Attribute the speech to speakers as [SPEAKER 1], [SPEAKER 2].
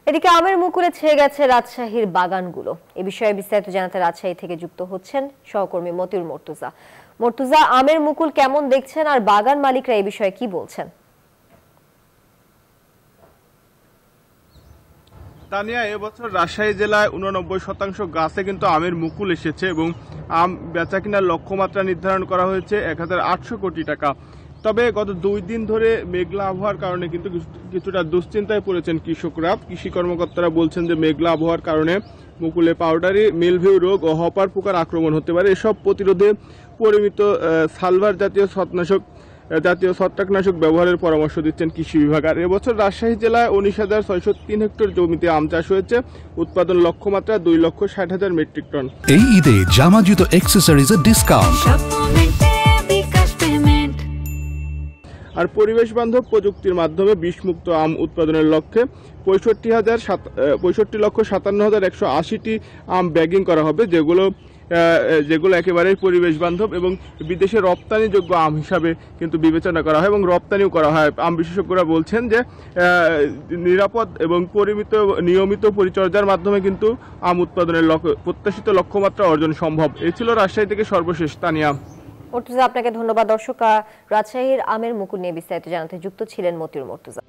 [SPEAKER 1] এদিকে আমের মুকুলে ছেয়ে গেছে রাজশাহীর বাগানগুলো। এ বিষয়ে বিস্তারিত জানাতে রাজশাহী থেকে যুক্ত হচ্ছেন সহকর্মী মতিউর মর্তুজা। মর্তুজা, আমের মুকুল কেমন দেখছেন আর বাগান মালিকরা এই বিষয়ে কি বলছেন?
[SPEAKER 2] তানিয়া, এবছর রাজশাহী জেলায় 89% গাছে কিন্তু আমের মুকুল এসেছে এবং আম বেচা কেনার লক্ষ্যমাত্রা নির্ধারণ করা হয়েছে 1800 কোটি টাকা। তবে গত 2 দিন ধরে মেঘলা আবহাওয়ার কারণে কিন্তু কিছুটা দুশ্চিন্তায় পড়েছেন কৃষকরা। কৃষি কর্মকর্তারা বলছেন যে মেঘলা আবহাওয়ার কারণে মুকুলে পাউডারি, মিলভিউ রোগ ও হপার পোকার আক্রমণ হতে পারে। এসব প্রতিরোধে পরিমিত সালভার জাতীয় ছত্রাকনাশক ব্যবহারের পরামর্শ দিচ্ছেন কৃষি বিভাগ। আর এবছর রাজশাহী জেলায় 19,603 হেক্টর জমিতে আম চাষ হয়েছে। উৎপাদন লক্ষ্যমাত্রা 2,60,000 মেট্রিক টন।
[SPEAKER 3] এই ঈদে জামা জুতো অ্যাক্সেসরিজের ডিসকাউন্ট।
[SPEAKER 2] আর পরিবেশ বান্ধব প্রযুক্তির মাধ্যমে বিষমুক্ত আম উৎপাদনের লক্ষ্যে 65,57,180টি আম ব্যাগিং করা হবে, যেগুলো একেবারেই পরিবেশ বান্ধব এবং বিদেশে রপ্তানিযোগ্য আম হিসাবে কিন্তু বিবেচনা করা হয় এবং রপ্তানিও করা হয়। আম বিশেষজ্ঞরা বলছেন যে নিরাপদ এবং নিয়মিত পরিচর্যার মাধ্যমে কিন্তু আম উৎপাদনের প্রত্যাশিত লক্ষ্যমাত্রা অর্জন সম্ভব। এই ছিল রাজশাহী থেকে সর্বশেষ। তানিয়া।
[SPEAKER 1] মর্তুজা, আপনাকে ধন্যবাদ। দর্শক, রাজশাহীর আমের মুকুল নিয়ে বিস্তারিত জানাতে যুক্ত ছিলেন মতিউর মর্তুজা।